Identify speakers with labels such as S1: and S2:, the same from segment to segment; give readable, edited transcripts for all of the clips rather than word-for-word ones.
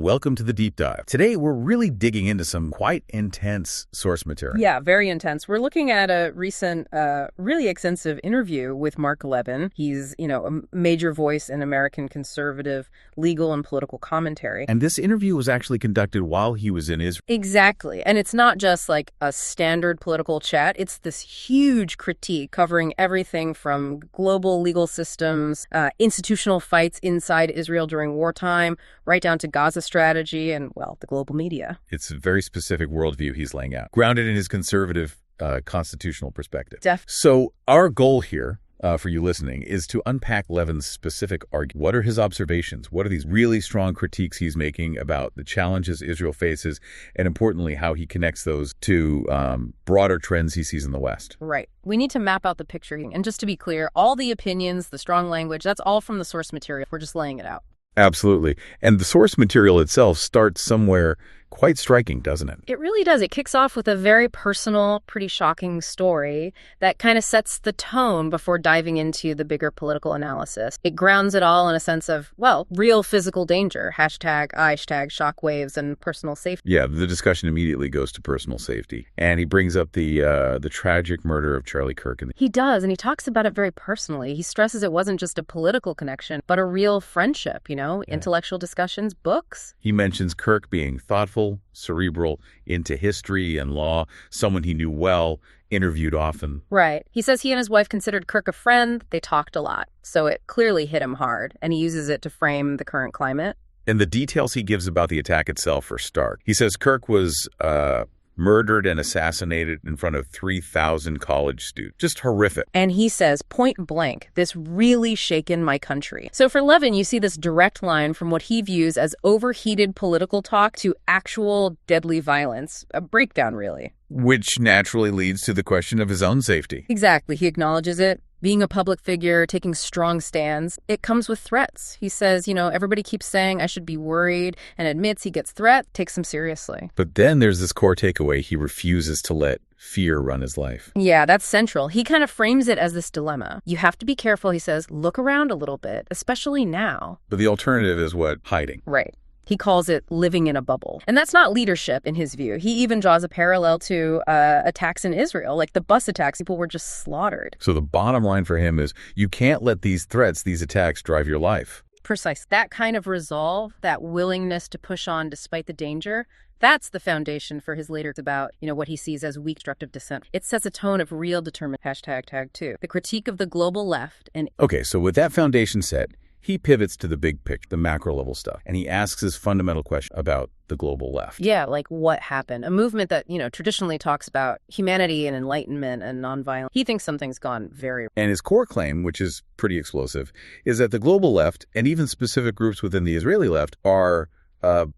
S1: welcome to the deep dive. Today, we're really digging into some quite intense source material.
S2: Yeah, very intense. We're looking at a recent, really extensive interview with Mark Levin. He's, a major voice in American conservative legal and political commentary.
S1: And this interview was actually conducted while he was in Israel.
S2: Exactly. And it's not just like a standard political chat. It's this huge critique covering everything from global legal systems, institutional fights inside Israel during wartime, right down to Gaza strategy and, well, the global media.
S1: It's a very specific worldview he's laying out, grounded in his conservative constitutional perspective. So our goal here, for you listening, is to unpack Levin's specific argument. What are his observations? What are these really strong critiques he's making about the challenges Israel faces, and importantly, how he connects those to broader trends he sees in the West?
S2: Right. We need to map out the picture. And just to be clear, all the opinions, the strong language, that's all from the source material. We're just laying it out.
S1: Absolutely. And the source material itself starts somewhere quite striking, doesn't it?
S2: It really does. It kicks off with a very personal, pretty shocking story that kind of sets the tone before diving into the bigger political analysis. It grounds it all in a sense of, well, real physical danger, hashtag shockwaves and personal safety.
S1: Yeah, the discussion immediately goes to personal safety. And he brings up the tragic murder of Charlie Kirk.
S2: He does, and he talks about it very personally. He stresses it wasn't just a political connection, but a real friendship, intellectual discussions, books.
S1: He mentions Kirk being thoughtful, cerebral, into history and law, someone he knew well, interviewed often.
S2: Right. He says he and his wife considered Kirk a friend. They talked a lot. So it clearly hit him hard, and he uses it to frame the current climate.
S1: And the details he gives about the attack itself are stark. He says Kirk was murdered and assassinated in front of 3,000 college students. Just horrific.
S2: And he says, point blank, this really shaken my country. So for Levin, you see this direct line from what he views as overheated political talk to actual deadly violence, a breakdown, really.
S1: Which naturally leads to the question of his own safety.
S2: Exactly. He acknowledges it. Being a public figure, taking strong stands, it comes with threats. He says, everybody keeps saying I should be worried, and admits he gets threat, takes them seriously.
S1: But then there's this core takeaway. He refuses to let fear run his life.
S2: Yeah, that's central. He kind of frames it as this dilemma. You have to be careful, he says, look around a little bit, especially now.
S1: But the alternative is what? Hiding.
S2: Right. He calls it living in a bubble. And that's not leadership in his view. He even draws a parallel to attacks in Israel, like the bus attacks. People were just slaughtered.
S1: So the bottom line for him is you can't let these threats, these attacks drive your life.
S2: Precise. That kind of resolve, that willingness to push on despite the danger, that's the foundation for his later about, what he sees as weak constructive dissent. It sets a tone of real determined #tag2, the critique of the global left. And
S1: okay, so with that foundation set, he pivots to the big picture, the macro level stuff, and he asks his fundamental question about the global left.
S2: Yeah, like what happened? A movement that, traditionally talks about humanity and enlightenment and nonviolence. He thinks something's gone very wrong.
S1: And his core claim, which is pretty explosive, is that the global left and even specific groups within the Israeli left are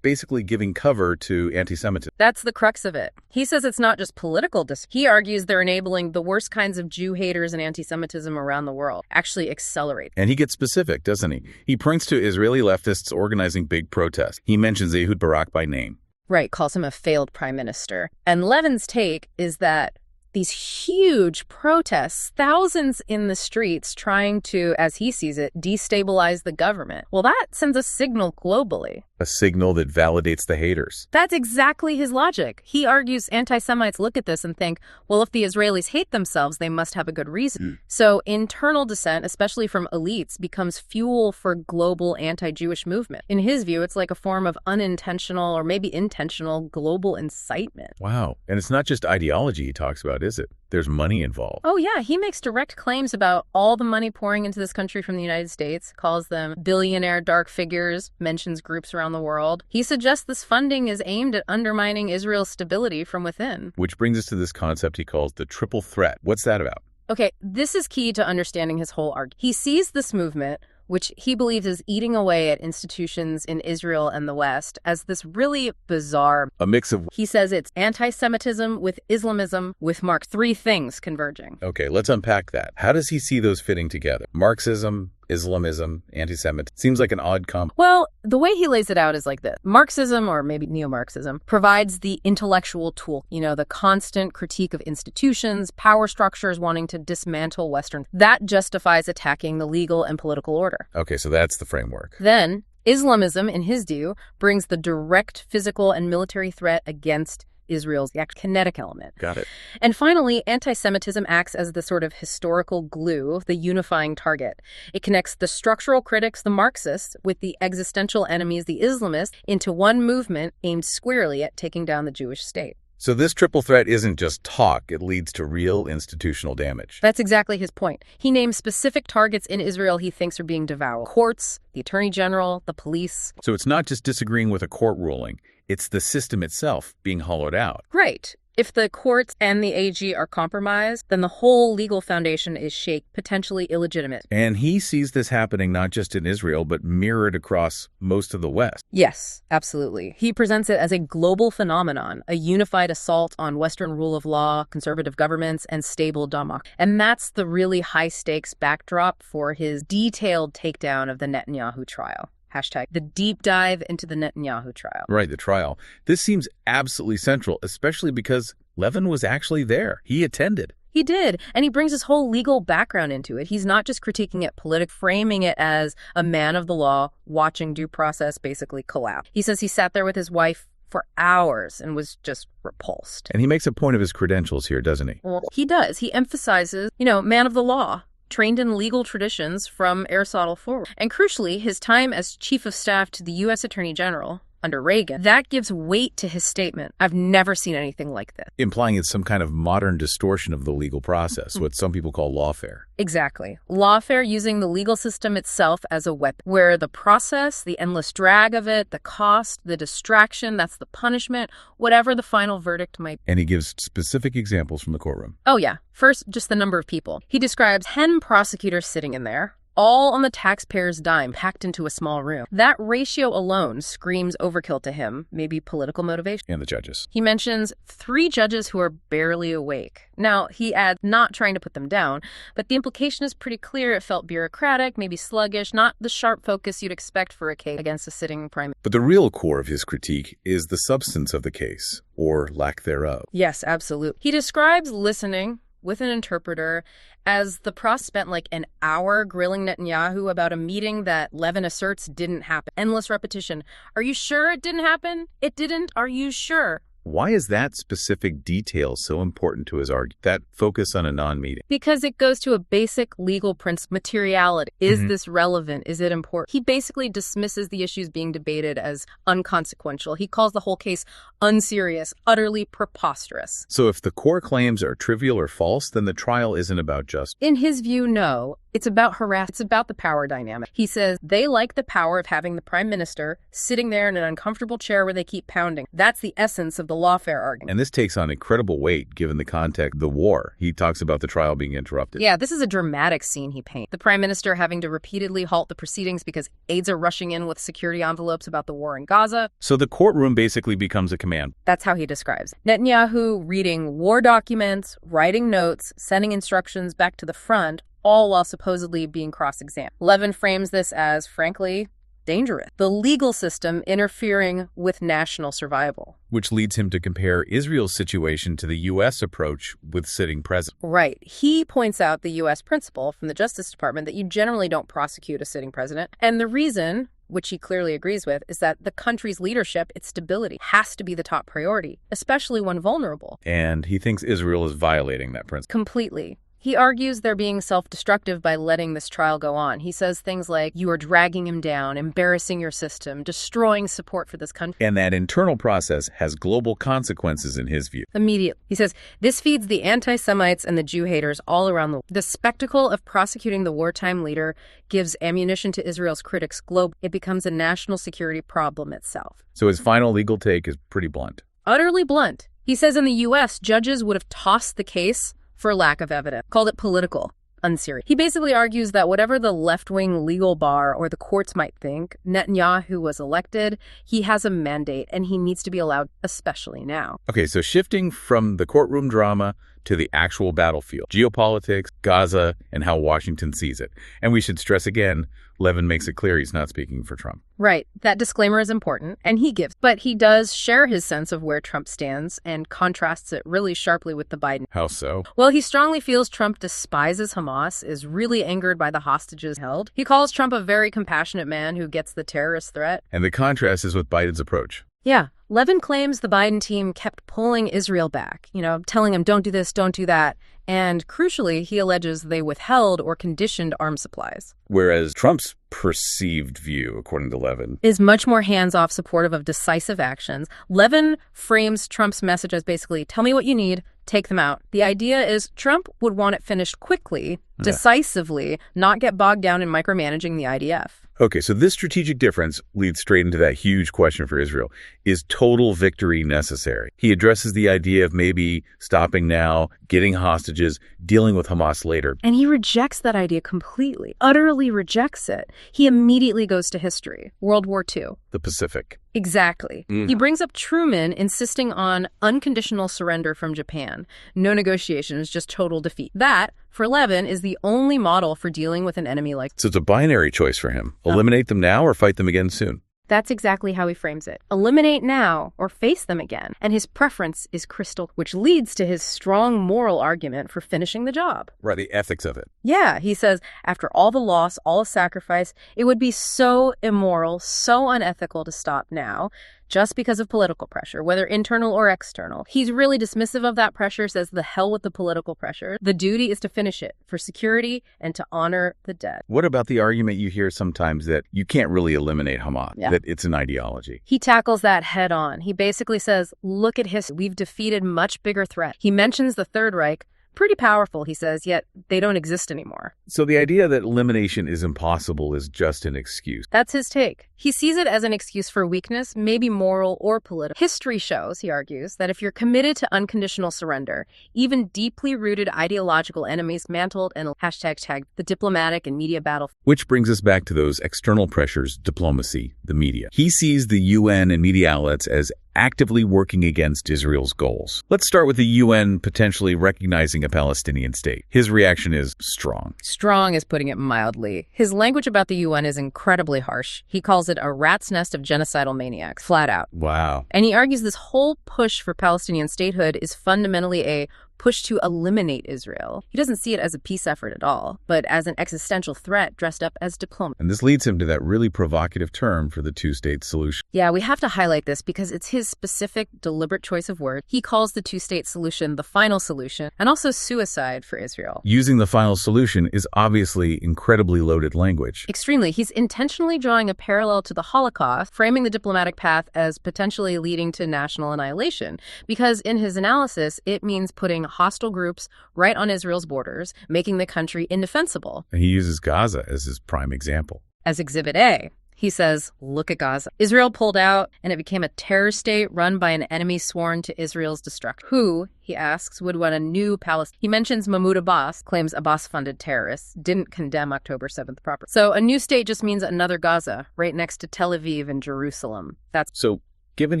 S1: basically giving cover to anti-Semitism.
S2: That's the crux of it. He says it's not just political. He argues they're enabling the worst kinds of Jew haters and anti-Semitism around the world actually accelerate.
S1: And he gets specific, doesn't he? He points to Israeli leftists organizing big protests. He mentions Ehud Barak by name.
S2: Right, calls him a failed prime minister. And Levin's take is that these huge protests, thousands in the streets trying to, as he sees it, destabilize the government. Well, that sends a signal globally.
S1: A signal that validates the haters.
S2: That's exactly his logic. He argues anti-Semites look at this and think, well, if the Israelis hate themselves, they must have a good reason. So internal dissent, especially from elites, becomes fuel for global anti-Jewish movement. In his view, it's like a form of unintentional or maybe intentional global incitement.
S1: Wow. And it's not just ideology he talks about, is it? There's money involved.
S2: Oh, yeah. He makes direct claims about all the money pouring into this country from the United States, calls them billionaire dark figures, mentions groups around the world. He suggests this funding is aimed at undermining Israel's stability from within.
S1: Which brings us to this concept he calls the triple threat. What's that about?
S2: Okay, this is key to understanding his whole argument. He sees this movement, which he believes is eating away at institutions in Israel and the West, as this really bizarre...
S1: a mix of...
S2: He says it's anti-Semitism with Islamism, with three things converging.
S1: Okay, let's unpack that. How does he see those fitting together? Marxism, Islamism, anti-Semitism. Seems like an odd comp.
S2: Well, the way he lays it out is like this. Marxism, or maybe neo-Marxism, provides the intellectual tool, the constant critique of institutions, power structures wanting to dismantle Western. That justifies attacking the legal and political order.
S1: Okay, so that's the framework.
S2: Then Islamism, in his view, brings the direct physical and military threat against Israel's kinetic element.
S1: Got it.
S2: And finally, anti-Semitism acts as the sort of historical glue, the unifying target. It connects the structural critics, the Marxists, with the existential enemies, the Islamists, into one movement aimed squarely at taking down the Jewish state.
S1: So this triple threat isn't just talk, it leads to real institutional damage.
S2: That's exactly his point. He names specific targets in Israel he thinks are being devoured. Courts, the attorney general, the police.
S1: So it's not just disagreeing with a court ruling, it's the system itself being hollowed out.
S2: Right. If the courts and the AG are compromised, then the whole legal foundation is shaky, potentially illegitimate.
S1: And he sees this happening not just in Israel, but mirrored across most of the West.
S2: Yes, absolutely. He presents it as a global phenomenon, a unified assault on Western rule of law, conservative governments, and stable democracy. And that's the really high-stakes backdrop for his detailed takedown of the Netanyahu trial. Hashtag the deep dive into the Netanyahu trial.
S1: Right, the trial. This seems absolutely central, especially because Levin was actually there. He attended.
S2: He did, and he brings his whole legal background into it. He's not just critiquing it politically, framing it as a man of the law watching due process basically collapse. He says he sat there with his wife for hours and was just repulsed.
S1: And he makes a point of his credentials here, doesn't he?
S2: Well, he does. He emphasizes, man of the law, trained in legal traditions from Aristotle forward. And crucially, his time as chief of staff to the U.S. Attorney General under Reagan, that gives weight to his statement. I've never seen anything like this.
S1: Implying it's some kind of modern distortion of the legal process, what some people call lawfare.
S2: Exactly. Lawfare using the legal system itself as a weapon, where the process, the endless drag of it, the cost, the distraction, that's the punishment, whatever the final verdict might be.
S1: And he gives specific examples from the courtroom.
S2: Oh, yeah. First, just the number of people. He describes 10 prosecutors sitting in there, all on the taxpayer's dime, packed into a small room. That ratio alone screams overkill to him, maybe political motivation.
S1: And the judges.
S2: He mentions 3 judges who are barely awake. Now, he adds, not trying to put them down, but the implication is pretty clear. It felt bureaucratic, maybe sluggish, not the sharp focus you'd expect for a case against a sitting prime minister.
S1: But the real core of his critique is the substance of the case, or lack thereof.
S2: Yes, absolutely. He describes listening with an interpreter as the process spent like an hour grilling Netanyahu about a meeting that Levin asserts didn't happen. Endless repetition. Are you sure it didn't happen? It didn't? Are you sure?
S1: Why is that specific detail so important to his argument, that focus on a non-meeting?
S2: Because it goes to a basic legal principle, materiality. Is this relevant? Is it important? He basically dismisses the issues being debated as unconsequential. He calls the whole case unserious, utterly preposterous.
S1: So if the core claims are trivial or false, then the trial isn't about justice.
S2: In his view, no. It's about harassment. It's about the power dynamic. He says they like the power of having the prime minister sitting there in an uncomfortable chair where they keep pounding. That's the essence of the lawfare argument.
S1: And this takes on incredible weight given the context, the war. He talks about the trial being interrupted.
S2: Yeah, this is a dramatic scene he paints. The prime minister having to repeatedly halt the proceedings because aides are rushing in with security envelopes about the war in Gaza.
S1: So the courtroom basically becomes a command.
S2: That's how he describes it. Netanyahu reading war documents, writing notes, sending instructions back to the front, all while supposedly being cross-examined. Levin frames this as, frankly, dangerous. The legal system interfering with national survival.
S1: Which leads him to compare Israel's situation to the U.S. approach with sitting president.
S2: Right. He points out the U.S. principle from the Justice Department that you generally don't prosecute a sitting president. And the reason, which he clearly agrees with, is that the country's leadership, its stability, has to be the top priority, especially when vulnerable.
S1: And he thinks Israel is violating that principle.
S2: Completely. He argues they're being self-destructive by letting this trial go on. He says things like, you are dragging him down, embarrassing your system, destroying support for this country.
S1: And that internal process has global consequences in his view.
S2: Immediately. He says, this feeds the anti-Semites and the Jew haters all around the world. The spectacle of prosecuting the wartime leader gives ammunition to Israel's critics globally. It becomes a national security problem itself.
S1: So his final legal take is pretty blunt.
S2: Utterly blunt. He says in the U.S., judges would have tossed the case for lack of evidence, called it political, unserious. He basically argues that whatever the left-wing legal bar or the courts might think, Netanyahu was elected, he has a mandate, and he needs to be allowed, especially now.
S1: Okay, so shifting from the courtroom drama to the actual battlefield, geopolitics, Gaza, and how Washington sees it. And we should stress again, Levin makes it clear he's not speaking for Trump.
S2: Right. That disclaimer is important, and he gives. But he does share his sense of where Trump stands and contrasts it really sharply with the Biden.
S1: How so?
S2: Well, he strongly feels Trump despises Hamas, is really angered by the hostages held. He calls Trump a very compassionate man who gets the terrorist threat.
S1: And the contrast is with Biden's approach.
S2: Yeah. Levin claims the Biden team kept pulling Israel back, telling him, don't do this, don't do that. And crucially, he alleges they withheld or conditioned arms supplies.
S1: Whereas Trump's perceived view, according to Levin,
S2: is much more hands-off, supportive of decisive actions. Levin frames Trump's message as basically, tell me what you need, take them out. The idea is Trump would want it finished quickly, decisively, not get bogged down in micromanaging the IDF.
S1: Okay, so this strategic difference leads straight into that huge question for Israel. Is total victory necessary? He addresses the idea of maybe stopping now, getting hostages, dealing with Hamas later.
S2: And he rejects that idea completely, utterly rejects it. He immediately goes to history, World War II.
S1: The Pacific.
S2: Exactly. He brings up Truman insisting on unconditional surrender from Japan. No negotiations, just total defeat. That, for Levin, is the only model for dealing with an enemy like...
S1: So it's a binary choice for him. Eliminate them now or fight them again soon.
S2: That's exactly how he frames it. Eliminate now or face them again. And his preference is crystal, which leads to his strong moral argument for finishing the job.
S1: Right, the ethics of it.
S2: Yeah, he says, after all the loss, all the sacrifice, it would be so immoral, so unethical to stop now, just because of political pressure, whether internal or external. He's really dismissive of that pressure, says the hell with the political pressure. The duty is to finish it for security and to honor the dead.
S1: What about the argument you hear sometimes that you can't really eliminate Hamas, that it's an ideology?
S2: He tackles that head on. He basically says, look at history. We've defeated much bigger threats. He mentions the Third Reich. Pretty powerful, he says, yet they don't exist anymore.
S1: So the idea that elimination is impossible is just an excuse.
S2: That's his take. He sees it as an excuse for weakness, maybe moral or political. History shows, he argues, that if you're committed to unconditional surrender, even deeply rooted ideological enemies mantled and #tag the diplomatic and media battle.
S1: Which brings us back to those external pressures, diplomacy, the media. He sees the UN and media outlets as actively working against Israel's goals. Let's start with the UN potentially recognizing a Palestinian state. His reaction is strong.
S2: Strong is putting it mildly. His language about the UN is incredibly harsh. He calls it a rat's nest of genocidal maniacs, flat out.
S1: Wow.
S2: And he argues this whole push for Palestinian statehood is fundamentally a push to eliminate Israel. He doesn't see it as a peace effort at all, but as an existential threat dressed up as diplomacy.
S1: And this leads him to that really provocative term for the two-state solution.
S2: Yeah, we have to highlight this because it's his specific, deliberate choice of word. He calls the two-state solution the final solution and also suicide for Israel.
S1: Using the final solution is obviously incredibly loaded language.
S2: Extremely. He's intentionally drawing a parallel to the Holocaust, framing the diplomatic path as potentially leading to national annihilation, because in his analysis, it means putting hostile groups right on Israel's borders, making the country indefensible.
S1: And he uses Gaza as his prime example.
S2: As Exhibit A, he says, look at Gaza. Israel pulled out, and it became a terror state run by an enemy sworn to Israel's destruction. Who, he asks, would want a new Palestine? He mentions Mahmoud Abbas, claims Abbas-funded terrorists, didn't condemn October 7th proper. So a new state just means another Gaza, right next to Tel Aviv and Jerusalem.
S1: So, given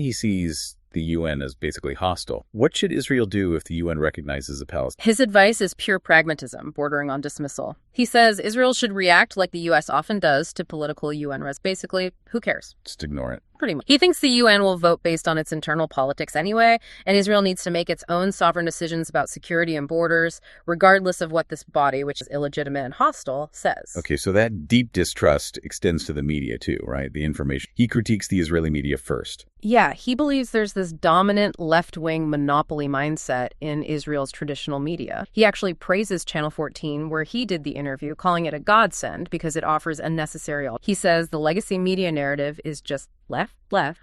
S1: he sees the UN as basically hostile, what should Israel do if the UN recognizes a Palestine?
S2: His advice is pure pragmatism, bordering on dismissal. He says Israel should react like the U.S. often does to political UN res. Basically, who cares?
S1: Just ignore it.
S2: Pretty much. He thinks the UN will vote based on its internal politics anyway, and Israel needs to make its own sovereign decisions about security and borders, regardless of what this body, which is illegitimate and hostile, says.
S1: Okay, so that deep distrust extends to the media too, right? The information. He critiques the Israeli media first.
S2: Yeah, he believes there's this dominant left-wing monopoly mindset in Israel's traditional media. He actually praises Channel 14, where he did the interview, calling it a godsend because it offers a necessary. He says the legacy media narrative is just left,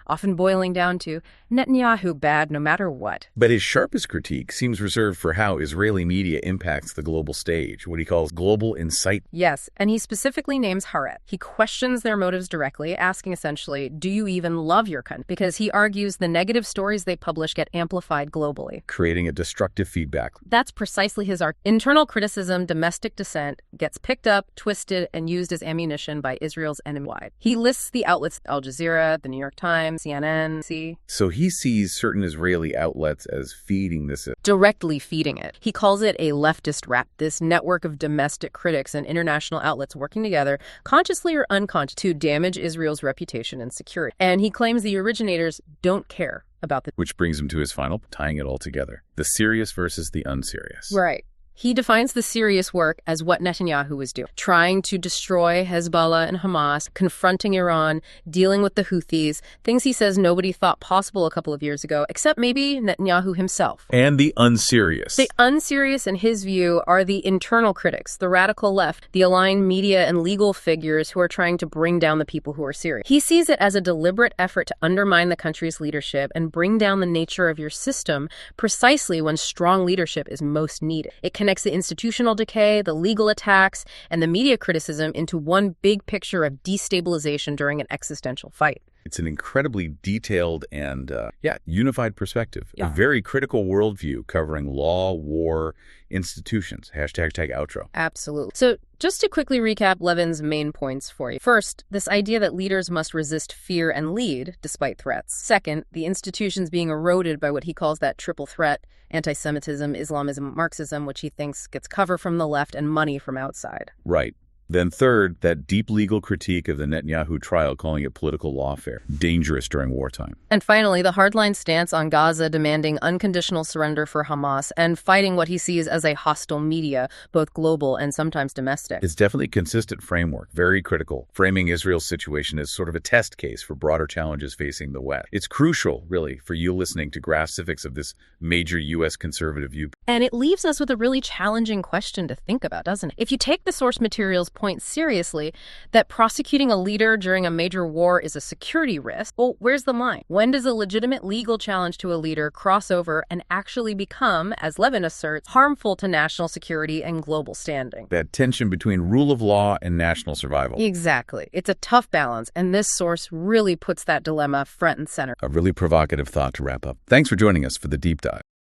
S2: often boiling down to Netanyahu bad no matter what.
S1: But his sharpest critique seems reserved for how Israeli media impacts the global stage, what he calls global incitement.
S2: Yes, and he specifically names Haaretz. He questions their motives directly, asking essentially, do you even love your country? Because he argues the negative stories they publish get amplified globally,
S1: creating a destructive feedback.
S2: That's precisely his internal criticism, domestic dissent, gets picked up, twisted, and used as ammunition by Israel's enemy-wide. He lists the outlets Al Jazeera, the New York Times, CNN,
S1: So he sees certain Israeli outlets as feeding this.
S2: Directly feeding it. He calls it a leftist rap, this network of domestic critics and international outlets working together, consciously or unconsciously, to damage Israel's reputation and security. And he claims the originators don't care about the...
S1: Which brings him to his final, tying it all together. The serious versus the unserious.
S2: Right. He defines the serious work as what Netanyahu was doing, trying to destroy Hezbollah and Hamas, confronting Iran, dealing with the Houthis, things he says nobody thought possible a couple of years ago, except maybe Netanyahu himself.
S1: And the unserious.
S2: The unserious, in his view, are the internal critics, the radical left, the aligned media and legal figures who are trying to bring down the people who are serious. He sees it as a deliberate effort to undermine the country's leadership and bring down the nature of your system precisely when strong leadership is most needed. It connects the institutional decay, the legal attacks, and the media criticism into one big picture of destabilization during an existential fight.
S1: It's an incredibly detailed and, unified perspective. Yeah. A very critical worldview covering law, war, institutions. #outro.
S2: Absolutely. So just to quickly recap Levin's main points for you. First, this idea that leaders must resist fear and lead despite threats. Second, the institutions being eroded by what he calls that triple threat: antisemitism, Islamism, Marxism, which he thinks gets cover from the left and money from outside.
S1: Right. Then third, that deep legal critique of the Netanyahu trial, calling it political lawfare, dangerous during wartime.
S2: And finally, the hardline stance on Gaza, demanding unconditional surrender for Hamas and fighting what he sees as a hostile media, both global and sometimes domestic.
S1: It's definitely a consistent framework, very critical, framing Israel's situation as sort of a test case for broader challenges facing the West. It's crucial, really, for you listening to grasp civics of this major U.S. conservative view.
S2: And it leaves us with a really challenging question to think about, doesn't it? If you take the source material's point seriously, that prosecuting a leader during a major war is a security risk, well, where's the line? When does a legitimate legal challenge to a leader cross over and actually become, as Levin asserts, harmful to national security and global standing?
S1: That tension between rule of law and national survival.
S2: Exactly. It's a tough balance, and this source really puts that dilemma front and center.
S1: A really provocative thought to wrap up. Thanks for joining us for the deep dive.